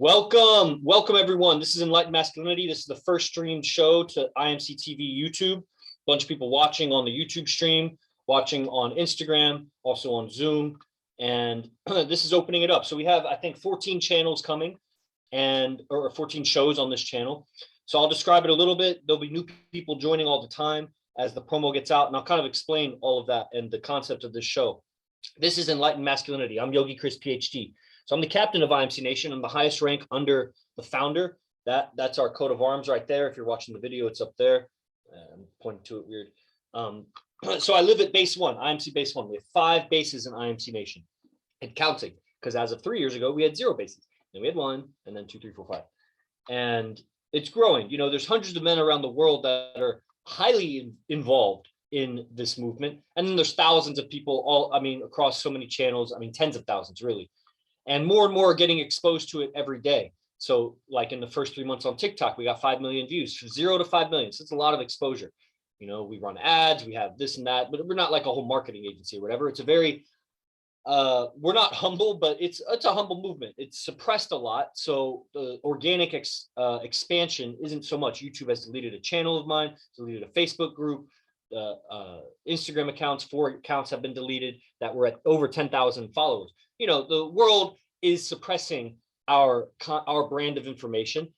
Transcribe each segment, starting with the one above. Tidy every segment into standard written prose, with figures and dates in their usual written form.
Welcome everyone. This is Enlightened Masculinity. This is the first streamed show to IMC TV YouTube. A bunch of people watching on the YouTube stream, watching on Instagram, also on Zoom, and this is opening it up. So we have, I think, 14 channels coming, or 14 shows on this channel. So I'll describe it a little bit. There'll be new people joining all the time as the promo gets out, and I'll kind of explain all of that and the concept of this show. This is Enlightened Masculinity. I'm Yogi Chris, PhD. So I'm the captain of IMC Nation. I'm the highest rank under the founder. That's our coat of arms right there. If you're watching the video, it's up there. I'm pointing to it weird. So I live at base 1, IMC base 1. We have 5 bases in IMC Nation and counting, because as of 3 years ago, we had 0 bases. Then we had 1, and then 2, 3, 4, 5. And it's growing. You know, there's hundreds of men around the world that are highly involved in this movement. And then there's thousands of people across so many channels. Tens of thousands, really. And more are getting exposed to it every day. So like in the first 3 months on TikTok, we got 5 million views, from 0 to 5 million. So it's a lot of exposure. You know, we run ads, we have this and that, but we're not like a whole marketing agency or whatever. It's a very, we're not humble, but it's a humble movement. It's suppressed a lot. So the organic expansion isn't so much. YouTube has deleted a channel of mine, deleted a Facebook group. Instagram accounts, 4 accounts have been deleted that were at over 10,000 followers. You know, the world is suppressing our brand of information,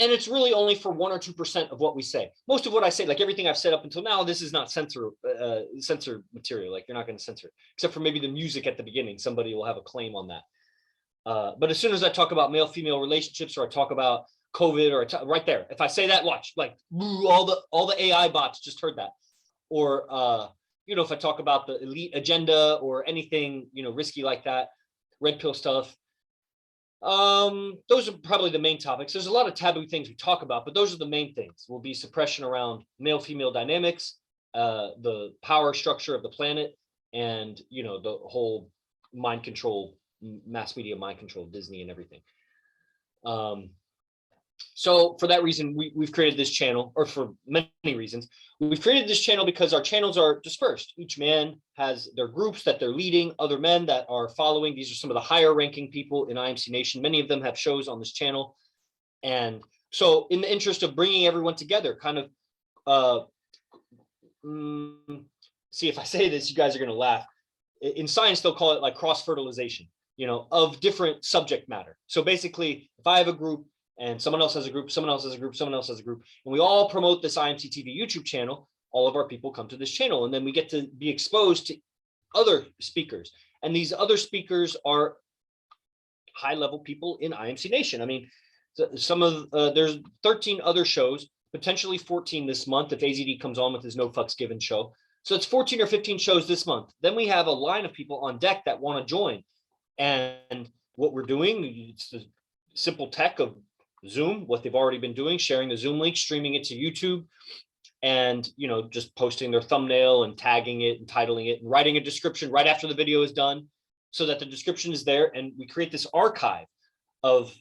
and it's really only for 1 or 2% of what we say. Most of what I say, like everything I've said up until now, this is not censor material. Like, you're not going to censor it, except for maybe the music at the beginning. Somebody will have a claim on that. But as soon as I talk about male-female relationships, or I talk about COVID, or right there, if I say that, watch, like all the AI bots just heard that. Or you know, if I talk about the elite agenda or anything, you know, risky like that, red pill stuff, those are probably the main topics. There's a lot of taboo things we talk about, but those are the main things. Will be suppression around male-female dynamics, the power structure of the planet, and, you know, the whole mind control, mass media mind control, Disney and everything. So for that reason, we've created this channel, or for many reasons. We've created this channel because our channels are dispersed. Each man has their groups that they're leading, other men that are following. These are some of the higher ranking people in IMC Nation. Many of them have shows on this channel. And so in the interest of bringing everyone together, kind of, see, if I say this, you guys are going to laugh. In science, they'll call it like cross-fertilization, you know, of different subject matter. So basically, if I have a group, and someone else has a group, someone else has a group, someone else has a group, and we all promote this IMC TV YouTube channel, all of our people come to this channel, and then we get to be exposed to other speakers. And these other speakers are high-level people in IMC Nation. I mean, there's 13 other shows, potentially 14 this month if AZD comes on with his No Fucks Given show. So it's 14 or 15 shows this month. Then we have a line of people on deck that want to join. And what we're doing, it's the simple tech of Zoom, what they've already been doing, sharing the Zoom link, streaming it to YouTube, and, you know, just posting their thumbnail and tagging it and titling it and writing a description right after the video is done, so that the description is there. And we create this archive of,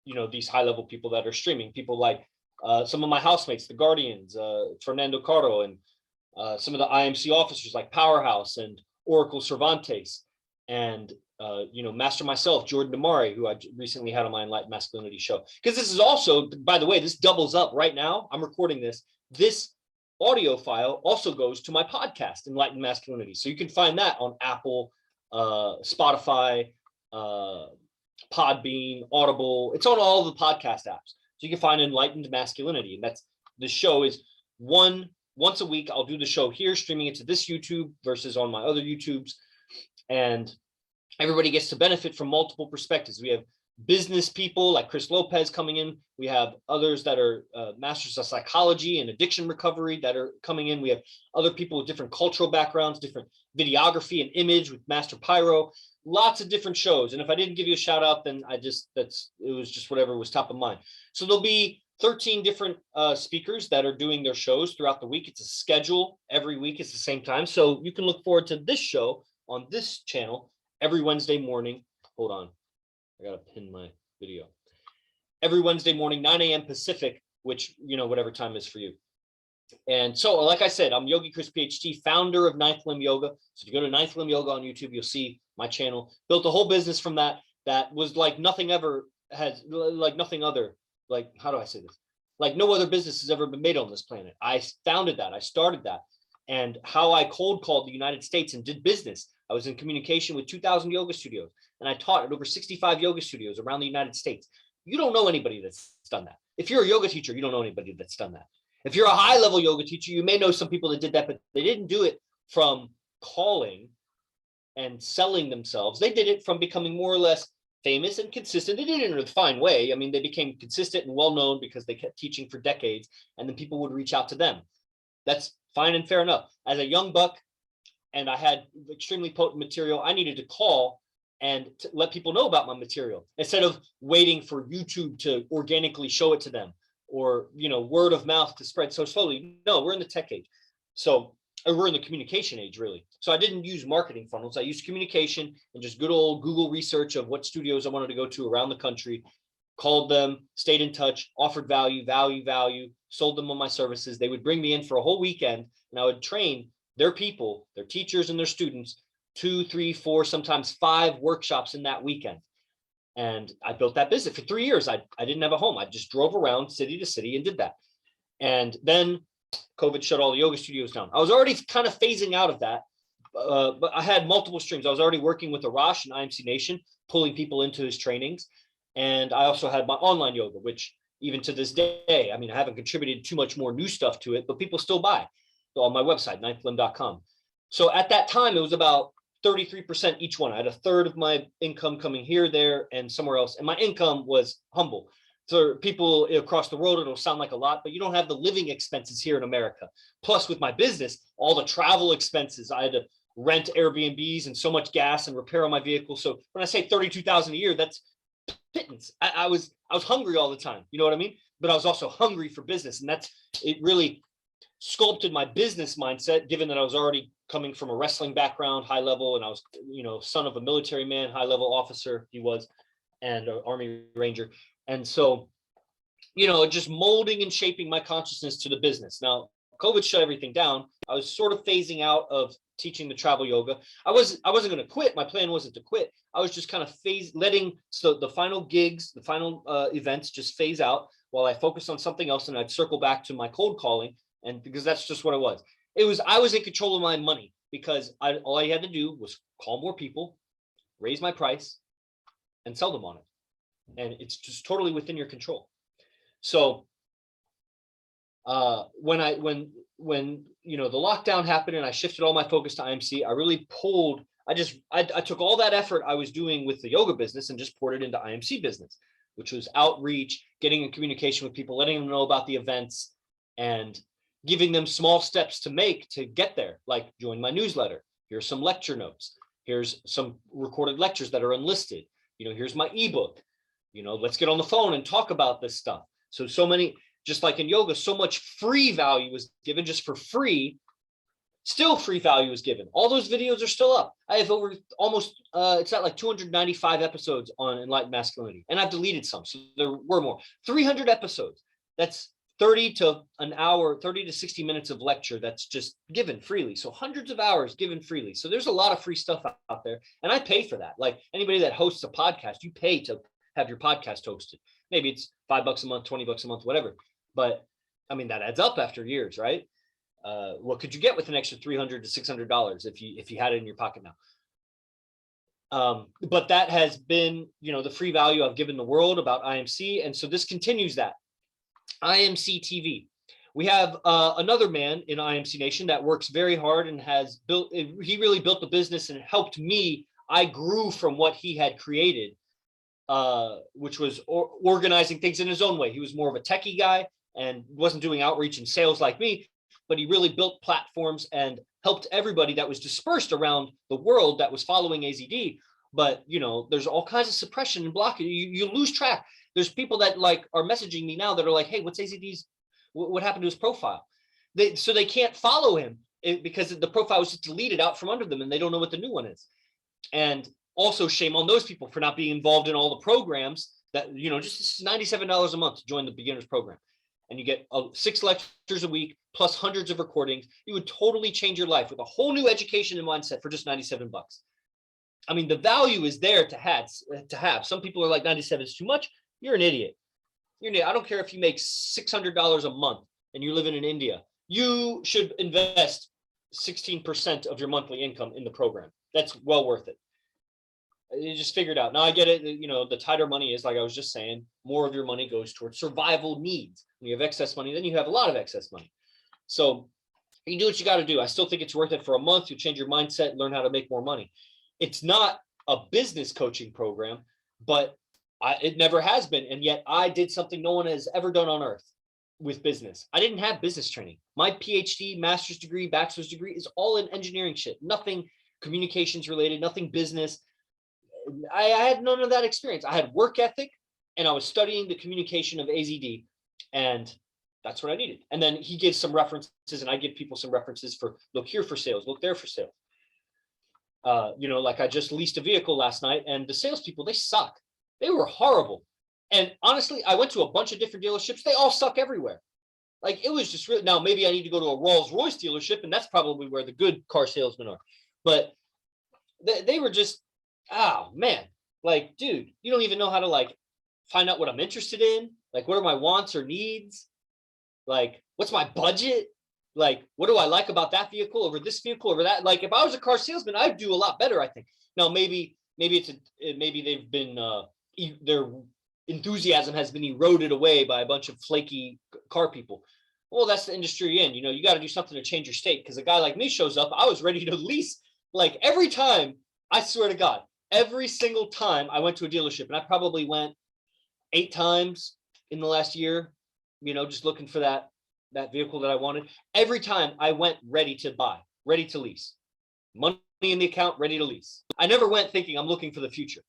you know, these high-level people that are streaming, people like some of my housemates, the Guardians, Fernando Caro, and some of the IMC officers like Powerhouse and Oracle Cervantes, and you know, Master myself, Jordan Damari, who I recently had on my Enlightened Masculinity show. Because this is also, by the way, this doubles up right now. I'm recording this. This audio file also goes to my podcast, Enlightened Masculinity. So you can find that on Apple, Spotify, Podbean, Audible. It's on all the podcast apps. So you can find Enlightened Masculinity. And the show is once a week. I'll do the show here, streaming it to this YouTube versus on my other YouTubes. And everybody gets to benefit from multiple perspectives. We have business people like Chris Lopez coming in. We have others that are masters of psychology and addiction recovery that are coming in. We have other people with different cultural backgrounds, different videography and image with Master Pyro, lots of different shows. And if I didn't give you a shout out, then it was just whatever was top of mind. So there'll be 13 different speakers that are doing their shows throughout the week. It's a schedule. Every week it's the same time. So you can look forward to this show on this channel every Wednesday morning. Hold on, I gotta pin my video. Every Wednesday morning, 9 a.m. Pacific, which, you know, whatever time is for you. And so, like I said, I'm Yogi Chris, PhD, founder of Ninth Limb Yoga. So if you go to Ninth Limb Yoga on YouTube, you'll see my channel. Built a whole business from that. That was like nothing ever has like nothing other, like, how do I say this? Like no other business has ever been made on this planet. I founded that. I started that. And how I cold called the United States and did business. I was in communication with 2,000 yoga studios, and I taught at over 65 yoga studios around the United States. You don't know anybody that's done that. If you're a yoga teacher, you don't know anybody that's done that. If you're a high level yoga teacher, you may know some people that did that, but they didn't do it from calling and selling themselves. They did it from becoming more or less famous and consistent. They did it in a fine way. I mean, they became consistent and well known because they kept teaching for decades, and then people would reach out to them. That's fine and fair enough. As a young buck, and I had extremely potent material, I needed to call and to let people know about my material instead of waiting for YouTube to organically show it to them, or, you know, word of mouth to spread so slowly. No, we're in the tech age. So we're in the communication age, really. So I didn't use marketing funnels. I used communication and just good old Google research of what studios I wanted to go to around the country, called them, stayed in touch, offered value, sold them on my services. They would bring me in for a whole weekend, and I would train their people, their teachers and their students, 2, 3, 4, sometimes 5 workshops in that weekend. And I built that business for 3 years. I didn't have a home. I just drove around city to city and did that. And then COVID shut all the yoga studios down. I was already kind of phasing out of that, but I had multiple streams. I was already working with Arash and IMC Nation, pulling people into his trainings. And I also had my online yoga, which even to this day, I mean, I haven't contributed too much more new stuff to it, but people still buy on my website, ninthlimb.com. So at that time, it was about 33% each one. I had a third of my income coming here, there, and somewhere else. And my income was humble. For people across the world, it'll sound like a lot, but you don't have the living expenses here in America. Plus, with my business, all the travel expenses, I had to rent Airbnbs and so much gas and repair on my vehicle. So when I say 32,000 a year, that's pittance. I was hungry all the time. You know what I mean? But I was also hungry for business, and it really sculpted my business mindset, given that I was already coming from a wrestling background, high level, and I was, you know, son of a military man, high level officer, he was, and an Army Ranger. And so, you know, just molding and shaping my consciousness to the business. Now, COVID shut everything down. I was sort of phasing out of teaching the travel yoga. I wasn't going to quit. My plan wasn't to quit. I was just kind of letting the final gigs, the final events just phase out while I focused on something else, and I'd circle back to my cold calling. And because that's just what it was. I was in control of my money, because all I had to do was call more people, raise my price, and sell them on it. And it's just totally within your control. So when you know, the lockdown happened and I shifted all my focus to IMC, I really I took all that effort I was doing with the yoga business and just poured it into IMC business, which was outreach, getting in communication with people, letting them know about the events, and giving them small steps to make to get there, like join my newsletter. Here's some lecture notes. Here's some recorded lectures that are unlisted. You know, here's my ebook. You know, let's get on the phone and talk about this stuff. So many, just like in yoga, so much free value was given just for free. Still free value is given. All those videos are still up. I have over almost, it's at like 295 episodes on Enlightened Masculinity. And I've deleted some, so there were more. 300 episodes. That's 30 to 60 minutes of lecture that's just given freely. So hundreds of hours given freely. So there's a lot of free stuff out there. And I pay for that. Like anybody that hosts a podcast, you pay to have your podcast hosted. Maybe it's $5 a month, $20 a month, whatever. But I mean, that adds up after years, right? What could you get with an extra $300 to $600 if you had it in your pocket now? But that has been, you know, the free value I've given the world about IMC. And so this continues that. IMC TV. We have another man in IMC Nation that works very hard and he really built the business and helped me. I grew from what he had created, which was organizing things in his own way. He was more of a techie guy and wasn't doing outreach and sales like me, but he really built platforms and helped everybody that was dispersed around the world that was following AZD. But, you know, there's all kinds of suppression and blocking. You lose track. There's people that like are messaging me now that are like, hey, what's AZD's, what happened to his profile? So they can't follow him because the profile was just deleted out from under them and they don't know what the new one is. And also shame on those people for not being involved in all the programs that, you know, just $97 a month to join the beginners program. And you get 6 lectures a week plus hundreds of recordings. You would totally change your life with a whole new education and mindset for just $97. I mean, the value is there to have. Some people are like 97 is too much. You're an idiot. I don't care if you make $600 a month and you're living in India. You should invest 16% of your monthly income in the program. That's well worth it. You just figure it out. Now I get it. You know, the tighter money is, like I was just saying, more of your money goes towards survival needs. When you have excess money, then you have a lot of excess money. So you do what you got to do. I still think it's worth it for a month. You change your mindset, learn how to make more money. It's not a business coaching program, but it never has been. And yet I did something no one has ever done on earth with business. I didn't have business training. My PhD, master's degree, bachelor's degree is all in engineering shit. Nothing communications related, nothing business. I had none of that experience. I had work ethic, and I was studying the communication of AZD, and that's what I needed. And then he gives some references, and I give people some references for, look here for sales, look there for sales. You know, like I just leased a vehicle last night, and the salespeople, they suck. They were horrible. And honestly, I went to a bunch of different dealerships. They all suck everywhere. Like, it was just really, now maybe I need to go to a Rolls Royce dealership, and that's probably where the good car salesmen are. But they were just, oh man, like, dude, you don't even know how to like find out what I'm interested in. Like, what are my wants or needs? Like, what's my budget? Like, what do I like about that vehicle over this vehicle over that? Like, if I was a car salesman, I'd do a lot better, I think. Now, maybe they've been, their enthusiasm has been eroded away by a bunch of flaky car people. Well, that's the industry you're in. You know, you got to do something to change your state, because a guy like me shows up. I was ready to lease, like, every time. I swear to God, every single time I went to a dealership, and I probably went 8 times in the last year, you know, just looking for that vehicle that I wanted. Every time I went ready to buy, ready to lease, money in the account, ready to lease. I never went thinking I'm looking for the future.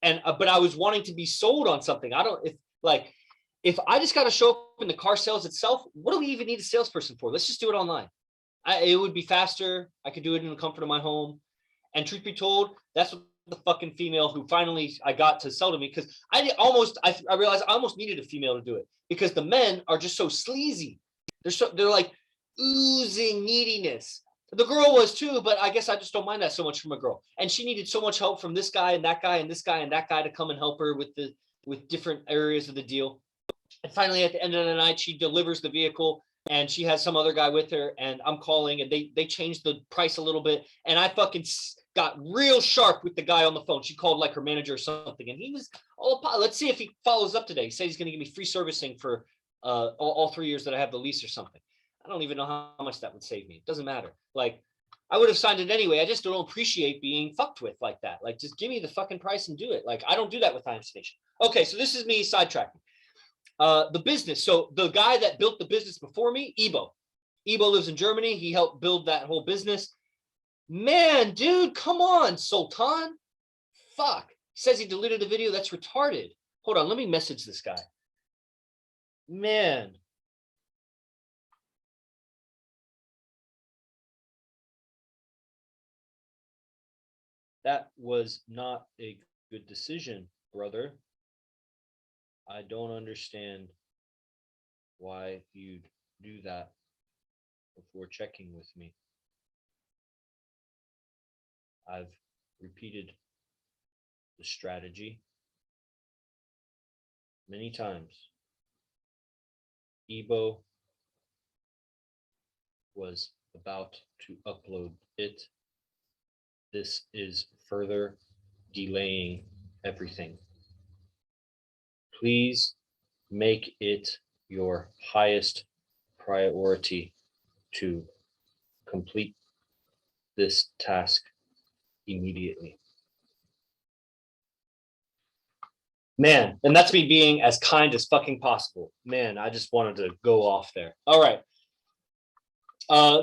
And but I was wanting to be sold on something. If I just got to show up in the car sales itself, what do we even need a salesperson for? Let's just do it online. It would be faster. I could do it in the comfort of my home. And truth be told, that's what the fucking female who finally I got to sell to me, because I realized I almost needed a female to do it, because the men are just so sleazy. They're like oozing neediness. The girl was too, but I guess I just don't mind that so much from a girl. And she needed so much help from this guy and that guy and this guy and that guy to come and help her with different areas of the deal. And finally, at the end of the night, she delivers the vehicle, and she has some other guy with her, and I'm calling, and they changed the price a little bit, and I fucking got real sharp with the guy on the phone. She called like her manager or something, and he was all, let's see if he follows up today. He said he's going to give me free servicing for all 3 years that I have the lease or something. I don't even know how much that would save me. It doesn't matter. Like, I would have signed it anyway. I just don't appreciate being fucked with like that. Like, just give me the fucking price and do it. Like, I don't do that with IMC Nation. Okay, so this is me sidetracking. The business. So the guy that built the business before me, Ebo lives in Germany. He helped build that whole business. Man, dude, come on, Sultan. Fuck. He says he deleted the video. That's retarded. Hold on, let me message this guy. Man. That was not a good decision, brother. I don't understand why you'd do that before checking with me. I've repeated the strategy many times. Ebo was about to upload it. This is further delaying everything. Please make it your highest priority to complete this task immediately. Man, and that's me being as kind as fucking possible. Man, I just wanted to go off there. All right.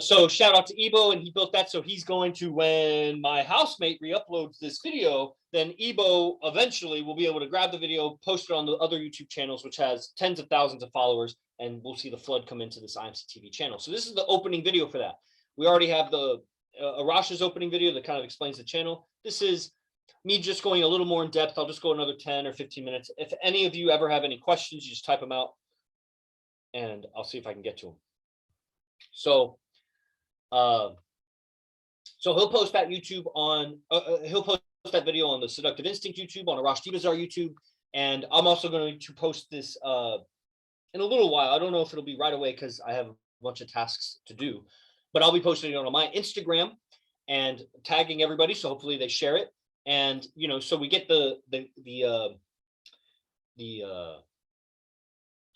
So shout out to Ebo, and he built that. So he's going to, when my housemate re-uploads this video, then Ebo eventually will be able to grab the video, post it on the other YouTube channels, which has tens of thousands of followers, and we'll see the flood come into this IMC TV channel. So this is the opening video for that. We already have the Arash's opening video that kind of explains the channel. This is me just going a little more in depth. I'll just go another 10 or 15 minutes. If any of you ever have any questions, you just type them out, and I'll see if I can get to them. So, so he'll post that YouTube on, he'll post that video on the Seductive Instinct YouTube, on Arash Dibazar YouTube, and I'm also going to post this in a little while. I don't know if it'll be right away because I have a bunch of tasks to do, but I'll be posting it on my Instagram and tagging everybody, so hopefully they share it. And so we get the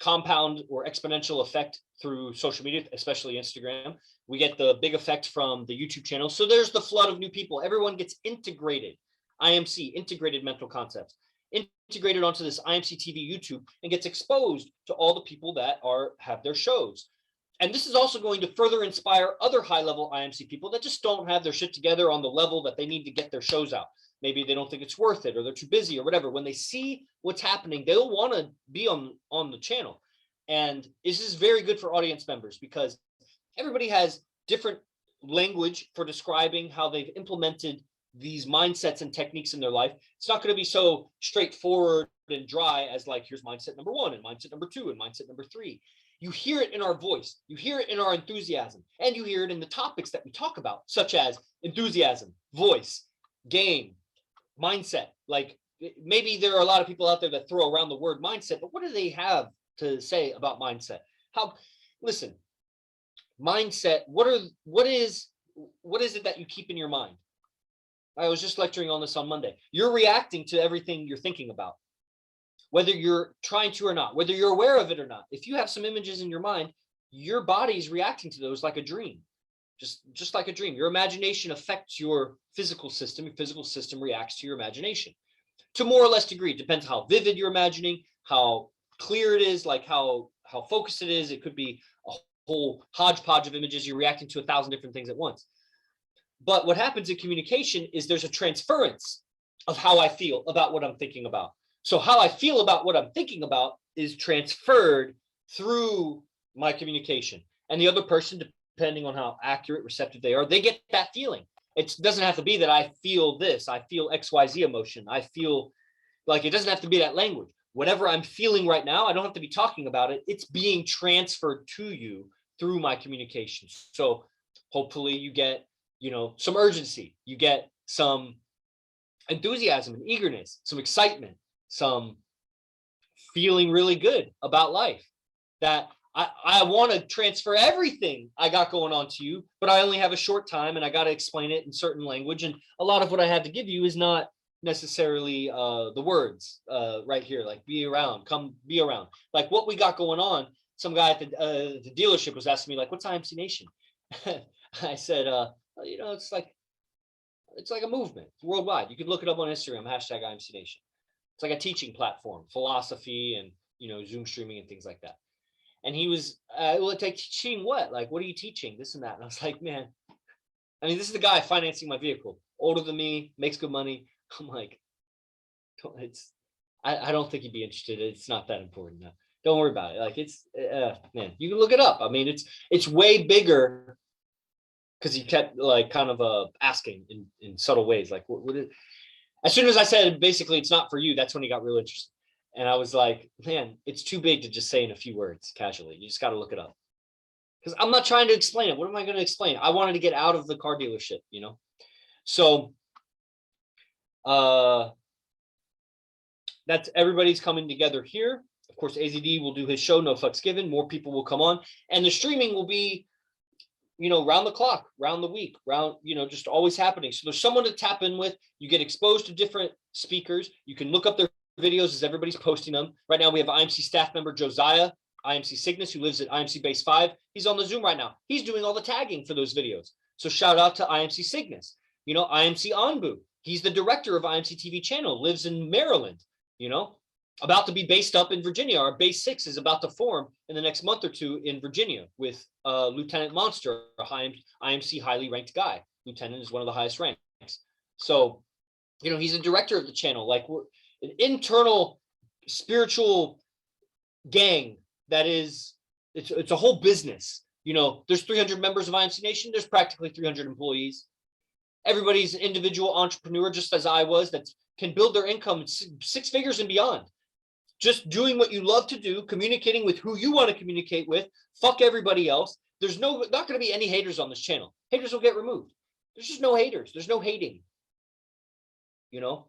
compound or exponential effect through social media, especially Instagram. We get the big effect from the YouTube channel. So there's the flood of new people. Everyone gets integrated. IMC, integrated mental concepts, integrated onto this IMC TV YouTube, and gets exposed to all the people that have their shows. And this is also going to further inspire other high-level IMC people that just don't have their shit together on the level that they need to get their shows out. Maybe they don't think it's worth it, or they're too busy, or whatever. When they see what's happening, they'll want to be on the channel. And this is very good for audience members because everybody has different language for describing how they've implemented these mindsets and techniques in their life. It's not going to be so straightforward and dry as like, here's mindset number 1 and mindset number 2 and mindset number 3. You hear it in our voice, you hear it in our enthusiasm, and you hear it in the topics that we talk about, such as enthusiasm, voice, game, mindset. Like, maybe there are a lot of people out there that throw around the word mindset, but what do they have to say about mindset? Listen, mindset, what is it that you keep in your mind? I was just lecturing on this on Monday. You're reacting to everything you're thinking about, whether you're trying to or not, whether you're aware of it or not. If you have some images in your mind, your body's reacting to those like a dream, just like a dream. Your imagination affects your physical system. Your physical system reacts to your imagination to more or less degree. It depends how vivid you're imagining, how clear it is, like how focused it is. It could be a whole hodgepodge of images. You're reacting to 1,000 different things at once. But what happens in communication is there's a transference of how I feel about what I'm thinking about. So how I feel about what I'm thinking about is transferred through my communication. And the other person, depending on how accurate, receptive they are, they get that feeling. It doesn't have to be that I feel this, I feel XYZ emotion. I feel like, it doesn't have to be that language. Whatever I'm feeling right now, I don't have to be talking about it. It's being transferred to you through my communication. So hopefully you get, some urgency, you get some enthusiasm and eagerness, some excitement, some feeling really good about life, that I want to transfer everything I got going on to you, but I only have a short time and I got to explain it in certain language. And a lot of what I have to give you is not necessarily the words right here, like be around, come be around. Like what we got going on, some guy at the dealership was asking me, like, what's IMC Nation? I said, it's like a movement. It's worldwide. You can look it up on Instagram, hashtag IMC Nation. It's like a teaching platform, philosophy and, Zoom streaming and things like that. And he was, well, teaching what? Like, what are you teaching? This and that. And I was like, man, this is the guy financing my vehicle, older than me, makes good money. I'm like, I don't think he'd be interested. It's not that important. No. Don't worry about it. Like, it's, man, you can look it up. It's way bigger. Because he kept like kind of asking in subtle ways, like what is, as soon as I said basically it's not for you, that's when he got real interested. And I was like, man, it's too big to just say in a few words casually. You just got to look it up. Because I'm not trying to explain it. What am I going to explain? I wanted to get out of the car dealership, So that's everybody's coming together here. Of course, AZD will do his show, No Fucks Given. More people will come on, and the streaming will be round the clock, round the week, just always happening. So there's someone to tap in with. You get exposed to different speakers. You can look up their videos as everybody's posting them. Right now, we have IMC staff member Josiah, IMC Cygnus, who lives at IMC Base 5. He's on the Zoom right now. He's doing all the tagging for those videos. So shout out to IMC Cygnus. IMC Anbu. He's the director of IMC TV channel, lives in Maryland, about to be based up in Virginia. Our base 6 is about to form in the next month or two in Virginia with Lieutenant Monster, a IMC highly ranked guy. Lieutenant is one of the highest ranks. So, he's a director of the channel. Like, we're an internal spiritual gang that is, it's a whole business. There's 300 members of IMC Nation. There's practically 300 employees. Everybody's an individual entrepreneur, just as I was, that can build their income 6 figures and beyond. Just doing what you love to do, communicating with who you want to communicate with. Fuck everybody else. There's not going to be any haters on this channel. Haters will get removed. There's just no haters. There's no hating. you know,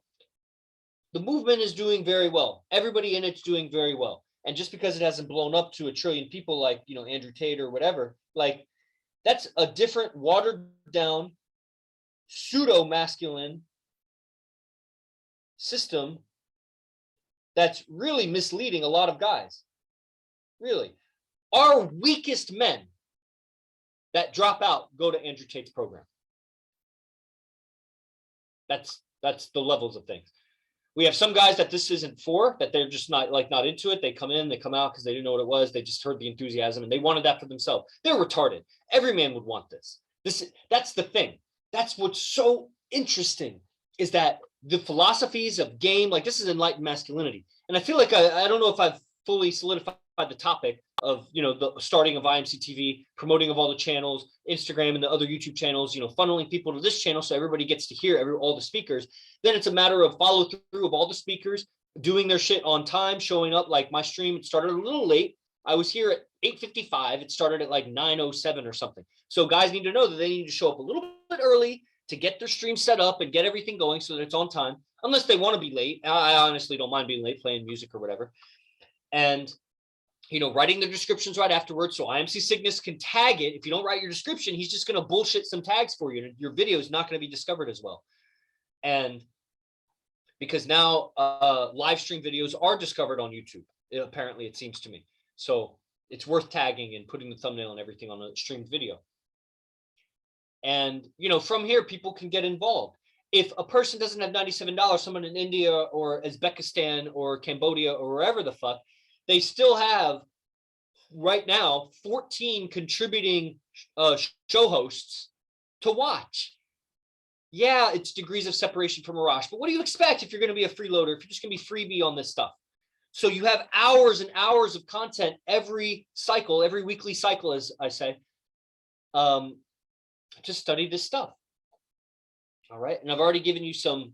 the movement is doing very well. Everybody in it's doing very well. And just because it hasn't blown up to 1 trillion people like, you know, Andrew Tate or whatever, like that's a different watered down pseudo masculine system that's really misleading a lot of guys. Really. Our weakest men that drop out go to Andrew Tate's program. That's the levels of things. We have some guys that this isn't for, that they're just not into it. They come in, they come out because they didn't know what it was. They just heard the enthusiasm and they wanted that for themselves. They're retarded. Every man would want this. That's the thing. That's what's so interesting, is that the philosophies of game, like this is enlightened masculinity. And I feel like I don't know if I've fully solidified the topic of, you know, the starting of IMC TV, promoting of all the channels, Instagram and the other YouTube channels, you know, funneling people to this channel so everybody gets to hear all the speakers. Then it's a matter of follow through of all the speakers doing their shit on time, showing up. Like my stream, it started a little late. I was here at 8:55. It started at like 9:07 or something. So guys need to know that they need to show up a little bit early to get their stream set up and get everything going so that it's on time, unless they want to be late. I honestly don't mind being late, playing music or whatever. And, you know, writing the descriptions right afterwards. So IMC Cygnus can tag it. If you don't write your description, he's just going to bullshit some tags for you. And your video is not going to be discovered as well. And because now live stream videos are discovered on YouTube, apparently, it seems to me. So it's worth tagging and putting the thumbnail and everything on a streamed video. And, you know, from here, people can get involved. If a person doesn't have $97, someone in India or Uzbekistan or Cambodia or wherever the fuck, they still have right now 14 contributing show hosts to watch. Yeah, it's degrees of separation from Arash, but what do you expect if you're going to be a freeloader, if you're just going to be freebie on this stuff? So you have hours and hours of content every cycle, every weekly cycle, as I say, to study this stuff. All right. And I've already given you some,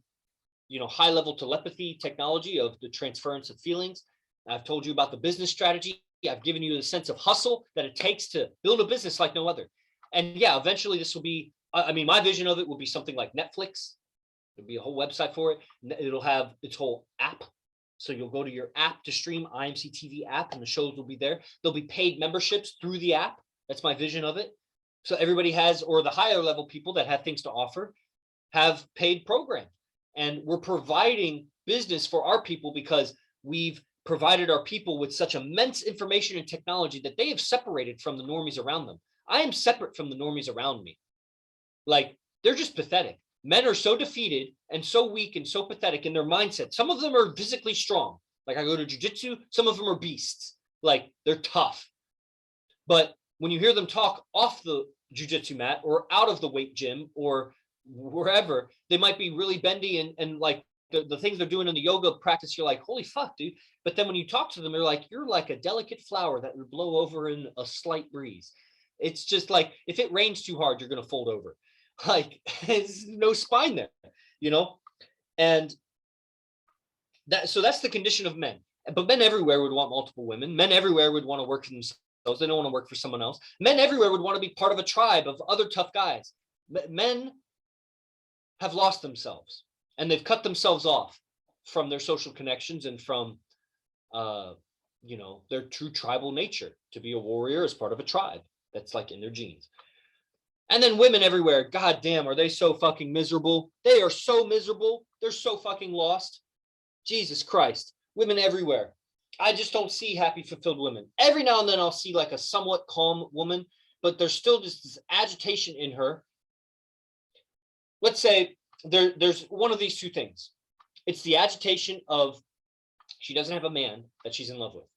you know, high level telepathy technology of the transference of feelings. I've told you about the business strategy. I've given you the sense of hustle that it takes to build a business like no other. And yeah, eventually this will be, I mean, my vision of it will be something like Netflix. There'll be a whole website for it. It'll have its whole app. So you'll go to your app to stream, IMC TV app, and the shows will be there. There'll be paid memberships through the app. That's my vision of it. So everybody has, or the higher level people that have things to offer, have paid programs. And we're providing business for our people because we've provided our people with such immense information and technology that they have separated from the normies around them. I am separate from the normies around me. Like, they're just pathetic. Men are so defeated and so weak and so pathetic in their mindset. Some of them are physically strong. Like I go to jiu-jitsu, some of them are beasts. Like, they're tough. But when you hear them talk off the jiu-jitsu mat or out of the weight gym or wherever, they might be really bendy and like the things they're doing in the yoga practice, you're like, holy fuck, dude. But then when you talk to them, they're like, you're like a delicate flower that would blow over in a slight breeze. It's just like, if it rains too hard, you're going to fold over. Like, there's no spine there, you know? And so that's the condition of men. But men everywhere would want multiple women. Men everywhere would want to work for themselves. They don't want to work for someone else. Men everywhere would want to be part of a tribe of other tough guys. Men have lost themselves and they've cut themselves off from their social connections and from, you know, their true tribal nature to be a warrior as part of a tribe. That's like in their genes. And then women everywhere, god damn, are they so fucking miserable? They are so miserable. They're so fucking lost. Jesus Christ. Women everywhere. I just don't see happy, fulfilled women. Every now and then I'll see like a somewhat calm woman, but there's still just this agitation in her. Let's say there's one of these two things. It's the agitation of she doesn't have a man that she's in love with.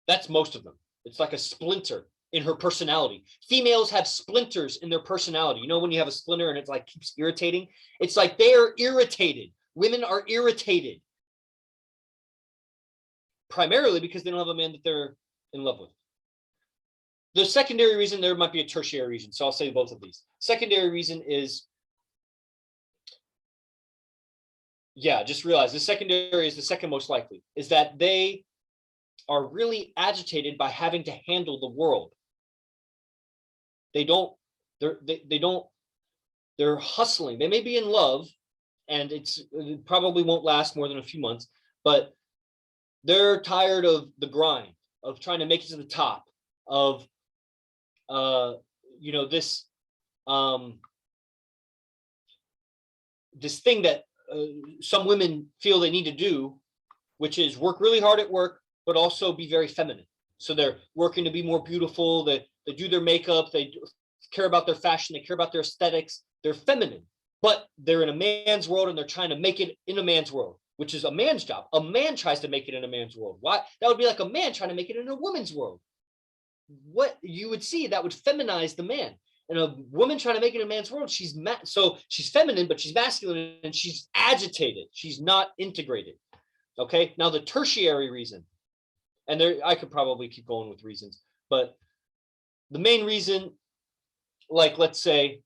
That's most of them. It's like a splinter in her personality. Females have splinters in their personality. You know, when you have a splinter and it's like keeps irritating, it's like they are irritated. Women are irritated. Primarily because they don't have a man that they're in love with. The secondary reason, there might be a tertiary reason. So I'll say both of these. Secondary reason is, yeah, just realize the secondary is the second most likely, is that they are really agitated by having to handle the world. They don't They're hustling. They may be in love, and it probably won't last more than a few months, but they're tired of the grind, of trying to make it to the top, of this this thing that some women feel they need to do, which is work really hard at work, but also be very feminine. So they're working to be more beautiful. They do their makeup. They care about their fashion. They care about their aesthetics. They're feminine, but they're in a man's world, and they're trying to make it in a man's world, which is a man's job. A man tries to make it in a man's world. Why? That would be like a man trying to make it in a woman's world. What you would see, that would feminize the man. And a woman trying to make it in a man's world, she's feminine, but she's masculine, and she's agitated. She's not integrated. Okay. Now the tertiary reason, and there I could probably keep going with reasons, but the main reason, like let's say,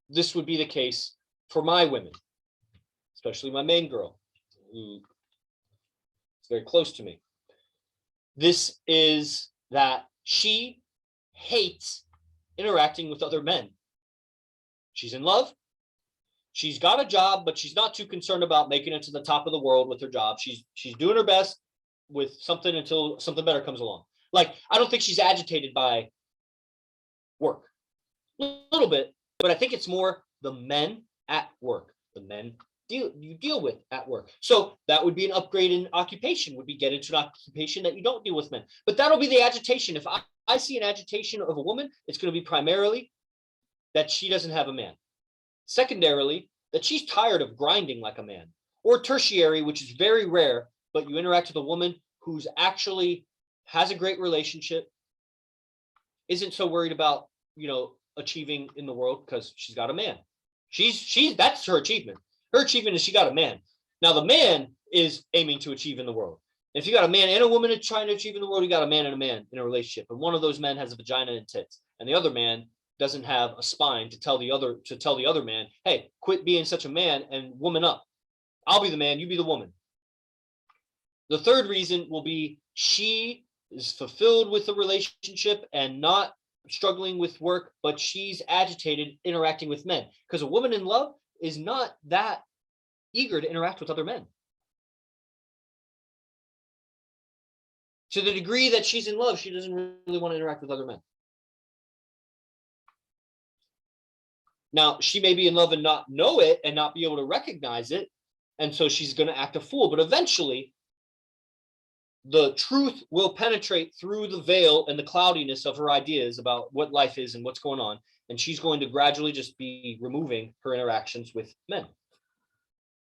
this would be the case for my women, especially my main girl, who is very close to me. This is that she hates interacting with other men. She's in love. She's got a job, but she's not too concerned about making it to the top of the world with her job. She's doing her best with something until something better comes along. Like, I don't think she's agitated by work. A little bit, but I think it's more the men at work, the men you deal with at work. So that would be an upgrade in occupation, would be get into an occupation that you don't deal with men. But that'll be the agitation. If I see an agitation of a woman, it's going to be primarily that she doesn't have a man. Secondarily, that she's tired of grinding like a man. Or tertiary, which is very rare, but you interact with a woman who's actually has a great relationship, isn't so worried about, achieving in the world because she's got a man. That's her achievement. Her achievement is she got a man. Now the man is aiming to achieve in the world. If you got a man and a woman trying to achieve in the world, you got a man and a man in a relationship. And one of those men has a vagina and tits, and the other man doesn't have a spine to tell the other man, hey, quit being such a man and woman up. I'll be the man, you be the woman. The third reason will be she is fulfilled with the relationship and not struggling with work, but she's agitated interacting with men, because a woman in love is not that eager to interact with other men. To the degree that she's in love, she doesn't really want to interact with other men. Now, she may be in love and not know it and not be able to recognize it, and so she's going to act a fool. But eventually, the truth will penetrate through the veil and the cloudiness of her ideas about what life is and what's going on, and she's going to gradually just be removing her interactions with men.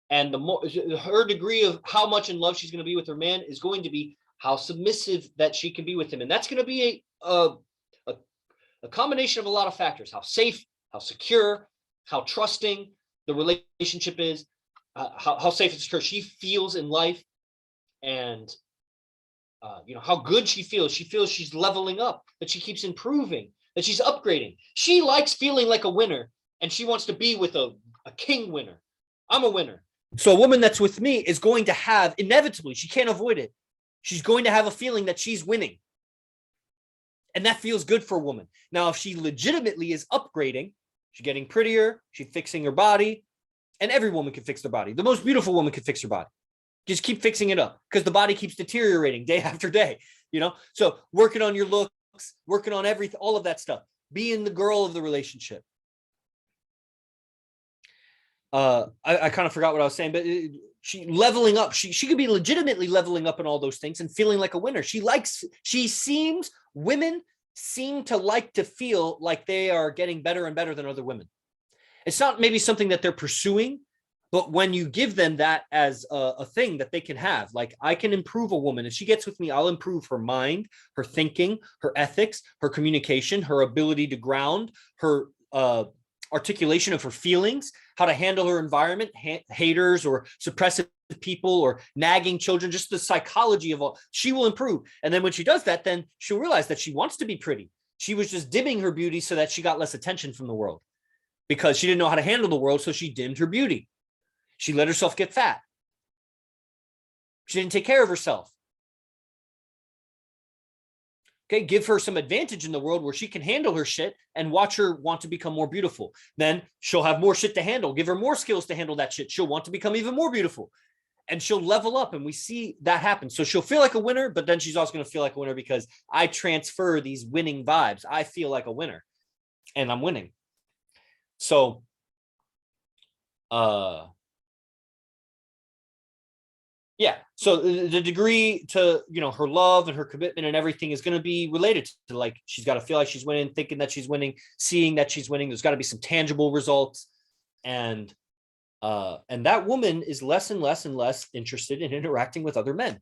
And the more her degree of how much in love she's going to be with her man is going to be how submissive that she can be with him. And that's going to be a combination of a lot of factors: how safe, how secure, how trusting the relationship is, how safe and secure she feels in life, and how good she feels. She feels she's leveling up, that she keeps improving, that she's upgrading. She likes feeling like a winner, and she wants to be with a king winner. I'm a winner. So a woman that's with me is going to have, inevitably, she can't avoid it, she's going to have a feeling that she's winning. And that feels good for a woman. Now, if she legitimately is upgrading, she's getting prettier, she's fixing her body, and every woman can fix their body. The most beautiful woman can fix her body. Just keep fixing it up, because the body keeps deteriorating day after day, So working on your looks, working on everything, all of that stuff, being the girl of the relationship. I kind of forgot what I was saying, but she leveling up. She could be legitimately leveling up in all those things and feeling like a winner. Women seem to like to feel like they are getting better and better than other women. It's not maybe something that they're pursuing, but when you give them that as a thing that they can have, like, I can improve a woman. If she gets with me, I'll improve her mind, her thinking, her ethics, her communication, her ability to ground, her articulation of her feelings, how to handle her environment, haters or suppressive people or nagging children, just the psychology of all. She will improve. And then when she does that, then she'll realize that she wants to be pretty. She was just dimming her beauty so that she got less attention from the world, because she didn't know how to handle the world, so she dimmed her beauty. She let herself get fat. She didn't take care of herself. Okay, give her some advantage in the world where she can handle her shit and watch her want to become more beautiful. Then she'll have more shit to handle. Give her more skills to handle that shit. She'll want to become even more beautiful. And she'll level up, and we see that happen. So she'll feel like a winner, but then she's also going to feel like a winner because I transfer these winning vibes. I feel like a winner, and I'm winning. So, yeah. So the degree to, her love and her commitment and everything is going to be related to, like, she's got to feel like she's winning, thinking that she's winning, seeing that she's winning. There's got to be some tangible results. And that woman is less and less and less interested in interacting with other men.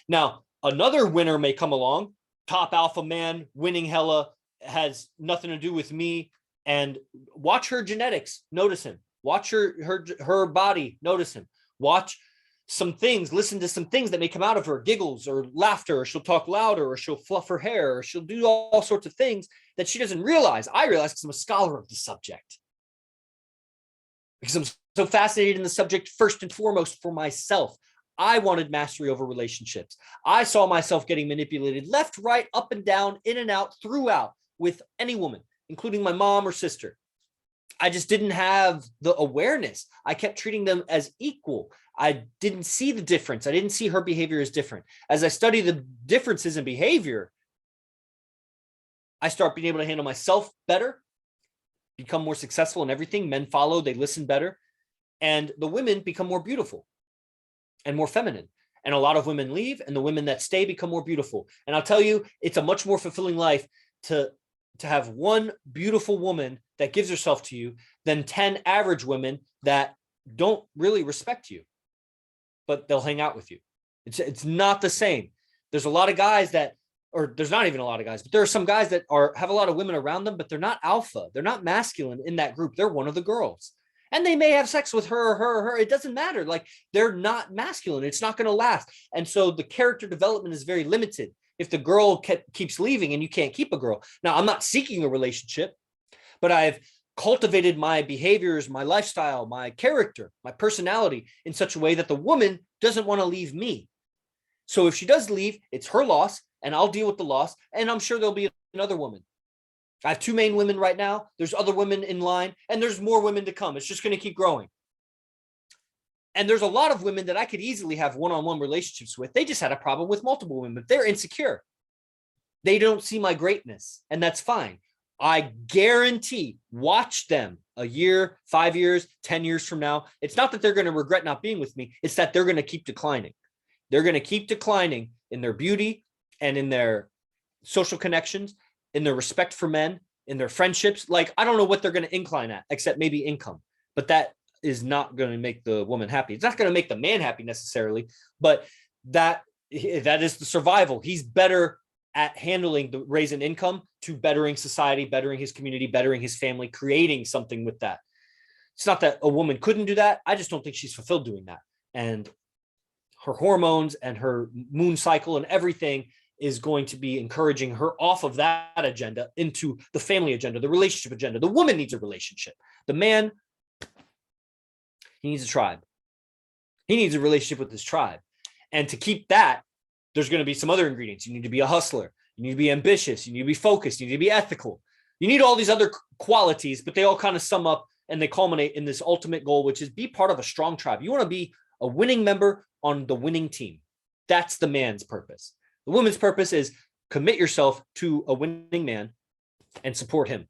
Now, another winner may come along, top alpha man, winning hella, has nothing to do with me. And watch her genetics, notice him. Watch her body, notice him. Watch some things, listen to some things that may come out of her, giggles or laughter, or she'll talk louder, or she'll fluff her hair, or she'll do all sorts of things that she doesn't realize. I realize because I'm a scholar of the subject. Because I'm so fascinated in the subject, first and foremost, for myself. I wanted mastery over relationships. I saw myself getting manipulated left, right, up and down, in and out, throughout with any woman, including my mom or sister. I just didn't have the awareness. I kept treating them as equal. I didn't see the difference. I didn't see her behavior as different. As I study the differences in behavior, I start being able to handle myself better, become more successful in everything. Men follow, they listen better. And the women become more beautiful and more feminine. And a lot of women leave, and the women that stay become more beautiful. And I'll tell you, it's a much more fulfilling life to have one beautiful woman that gives herself to you than 10 average women that don't really respect you, but they'll hang out with you. It's not the same. There's a lot of guys that, or there's not even a lot of guys, but there are some guys that have a lot of women around them, but they're not alpha. They're not masculine in that group. They're one of the girls. And they may have sex with her or her or her. It doesn't matter. Like, they're not masculine. It's not going to last. And so the character development is very limited if the girl keeps leaving and you can't keep a girl. Now, I'm not seeking a relationship, but I've cultivated my behaviors, my lifestyle, my character, my personality in such a way that the woman doesn't want to leave me. So if she does leave, it's her loss, and I'll deal with the loss. And I'm sure there'll be another woman. I have 2 main women right now. There's other women in line, and there's more women to come. It's just going to keep growing. And there's a lot of women that I could easily have one-on-one relationships with. They just had a problem with multiple women. They're insecure. They don't see my greatness, and that's fine. I guarantee, watch them a year, 5 years, 10 years from now. It's not that they're going to regret not being with me. It's that they're going to keep declining. They're going to keep declining in their beauty and in their social connections, in their respect for men, in their friendships. Like, I don't know what they're going to incline at, except maybe income. But that is not going to make the woman happy. It's not going to make the man happy necessarily, but that is the survival. He's better at handling the raise in income to bettering society, bettering his community, bettering his family, creating something with that. It's not that a woman couldn't do that. I just don't think she's fulfilled doing that. And her hormones and her moon cycle and everything is going to be encouraging her off of that agenda into the family agenda, the relationship agenda. The woman needs a relationship. The man, he needs a tribe. He needs a relationship with his tribe. And to keep that, there's going to be some other ingredients. You need to be a hustler. You need to be ambitious. You need to be focused. You need to be ethical. You need all these other qualities, but they all kind of sum up and they culminate in this ultimate goal, which is be part of a strong tribe. You want to be a winning member on the winning team. That's the man's purpose. The woman's purpose is commit yourself to a winning man and support him.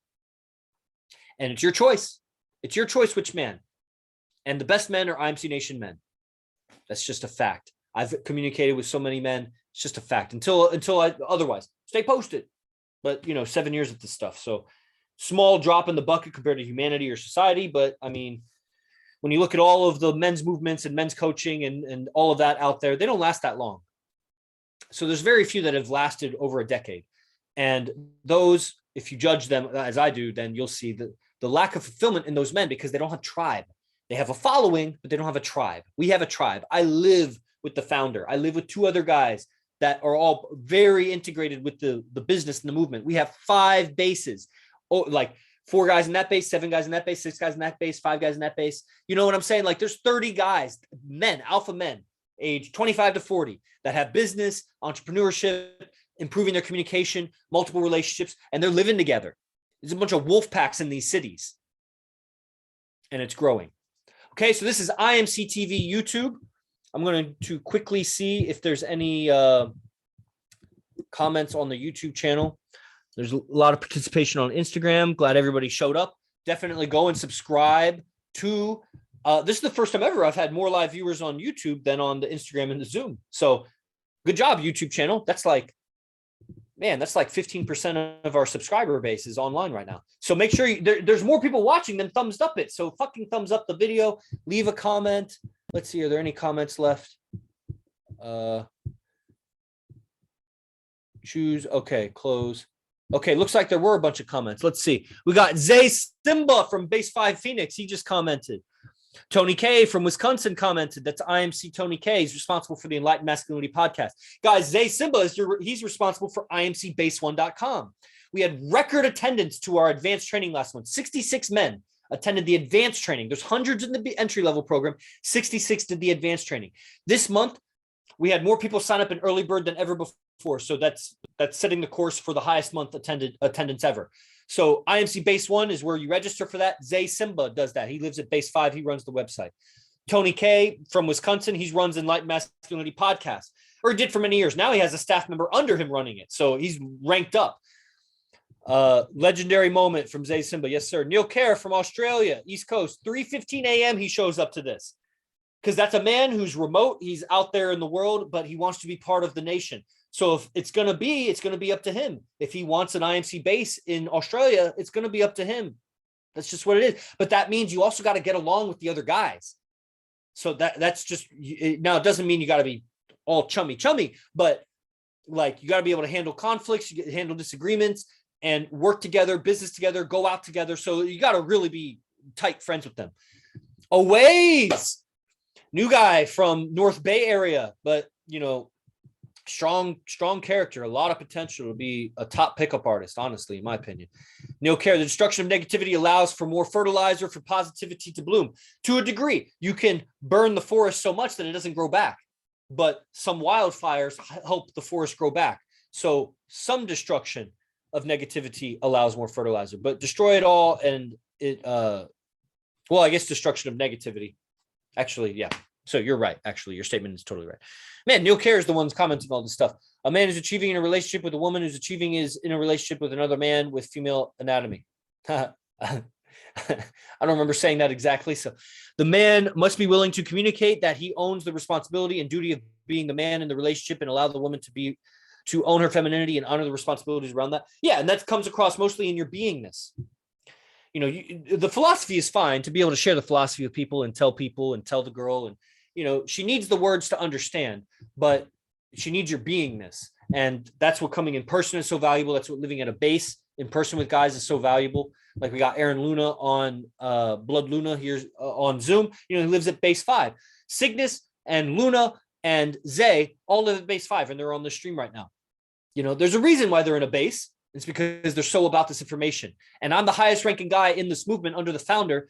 And it's your choice. It's your choice which man. And the best men are IMC Nation men. That's just a fact. I've communicated with so many men. It's just a fact until I otherwise. Stay posted. But 7 years of this stuff. So small drop in the bucket compared to humanity or society. But I mean, when you look at all of the men's movements and men's coaching and all of that out there, they don't last that long. So there's very few that have lasted over a decade. And those, if you judge them as I do, then you'll see the lack of fulfillment in those men because they don't have tribe. They have a following, but they don't have a tribe. We have a tribe. I live with the founder. I live with 2 other guys that are all very integrated with the business and the movement. We have 5 bases, like 4 guys in that base, 7 guys in that base, 6 guys in that base, 5 guys in that base. You know what I'm saying? Like, there's 30 guys, men, alpha men, age 25 to 40 that have business, entrepreneurship, improving their communication, multiple relationships, and they're living together. There's a bunch of wolf packs in these cities, and it's growing. Okay, so this is IMC TV YouTube. I'm going to quickly see if there's any comments on the YouTube channel. There's a lot of participation on Instagram. Glad everybody showed up. Definitely go and subscribe to, this is the first time ever I've had more live viewers on YouTube than on the Instagram and the Zoom. So good job, YouTube channel. That's like, man, that's like 15% of our subscriber base is online right now. So make sure there's more people watching than thumbs up it. So fucking thumbs up the video, leave a comment. Let's see, are there any comments left? Choose, okay, close. Okay, looks like there were a bunch of comments. Let's see. We got Zay Simba from Base 5 Phoenix. He just commented. Tony K from Wisconsin commented. That's IMC Tony K. He's responsible for the Enlightened Masculinity podcast. Guys, Zay Simba, he's responsible for IMCBase1.com. We had record attendance to our advanced training last month. 66 men attended the advanced training. There's hundreds in the entry-level program. 66 did the advanced training. This month, we had more people sign up in early bird than ever before. So that's setting the course for the highest month attendance ever. So IMC Base 1 is where you register for that. Zay Simba does that. He lives at Base 5. He runs the website. Tony K from Wisconsin, he runs Enlightened Masculinity podcast, or he did for many years. Now he has a staff member under him running it. So he's ranked up. Legendary moment from Zay Simba. Yes, sir. Neil Kerr from Australia, East Coast, 3:15 a.m. He shows up to this because that's a man who's remote. He's out there in the world, but he wants to be part of the nation. So if it's going to be up to him. If he wants an IMC base in Australia, it's going to be up to him. That's just what it is. But that means you also got to get along with the other guys. So that's just, now it doesn't mean you got to be all chummy, but like you got to be able to handle conflicts, handle disagreements and work together, business together, go out together. So you got to really be tight friends with them. Always new guy from North Bay area, but you know, strong character, a lot of potential to be a top pickup artist, honestly, in my opinion. Neil Kerr, the destruction of negativity allows for more fertilizer for positivity to bloom. To a degree, you can burn the forest so much that it doesn't grow back, but some wildfires help the forest grow back. So some destruction of negativity allows more fertilizer, but destroy it all and it, well, I guess destruction of negativity. Actually, yeah. So you're right. Actually, your statement is totally right. Man, Neil Kerr is the ones commenting all this stuff. A man who's achieving in a relationship with a woman who's achieving is in a relationship with another man with female anatomy. I don't remember saying that exactly. So the man must be willing to communicate that he owns the responsibility and duty of being the man in the relationship and allow the woman to own her femininity and honor the responsibilities around that. Yeah, and that comes across mostly in your beingness. You know, the philosophy is fine to be able to share the philosophy with people and tell the girl, and you know, she needs the words to understand, but she needs your beingness. And that's what coming in person is so valuable. That's what living at a base in person with guys is so valuable. Like we got Aaron Luna on Blood Luna here on Zoom. You know, he lives at Base 5. Cygnus and Luna and Zay all live at Base 5, and they're on the stream right now. You know, there's a reason why they're in a base. It's because they're so about this information. And I'm the highest ranking guy in this movement under the founder.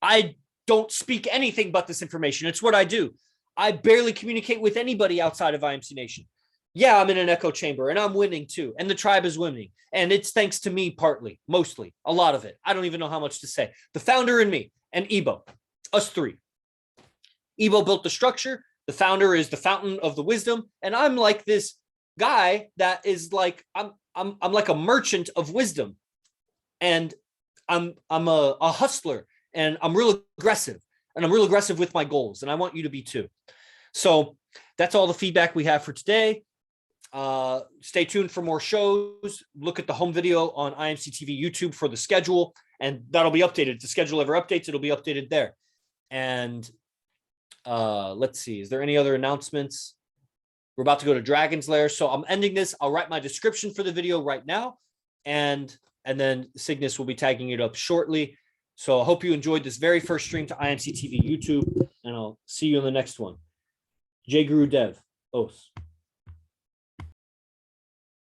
I don't speak anything but this information. It's what I do. I barely communicate with anybody outside of IMC Nation. Yeah, I'm in an echo chamber and I'm winning too. And the tribe is winning. And it's thanks to me partly, mostly, a lot of it. I don't even know how much to say. The founder and me and Ebo, us three. Ebo built the structure. The founder is the fountain of the wisdom. And I'm like this guy that is like, I'm like a merchant of wisdom, and I'm a hustler, and I'm real aggressive, with my goals, and I want you to be too. So that's all the feedback we have for today. Stay tuned for more shows. Look at the home video on IMC TV YouTube for the schedule, and that'll be updated. If the schedule ever updates, it'll be updated there. And let's see, is there any other announcements? We're about to go to Dragon's Lair. So I'm ending this. I'll write my description for the video right now. And then Cygnus will be tagging it up shortly. So I hope you enjoyed this very first stream to IMC TV YouTube. And I'll see you in the next one. Jay Guru Dev. Os.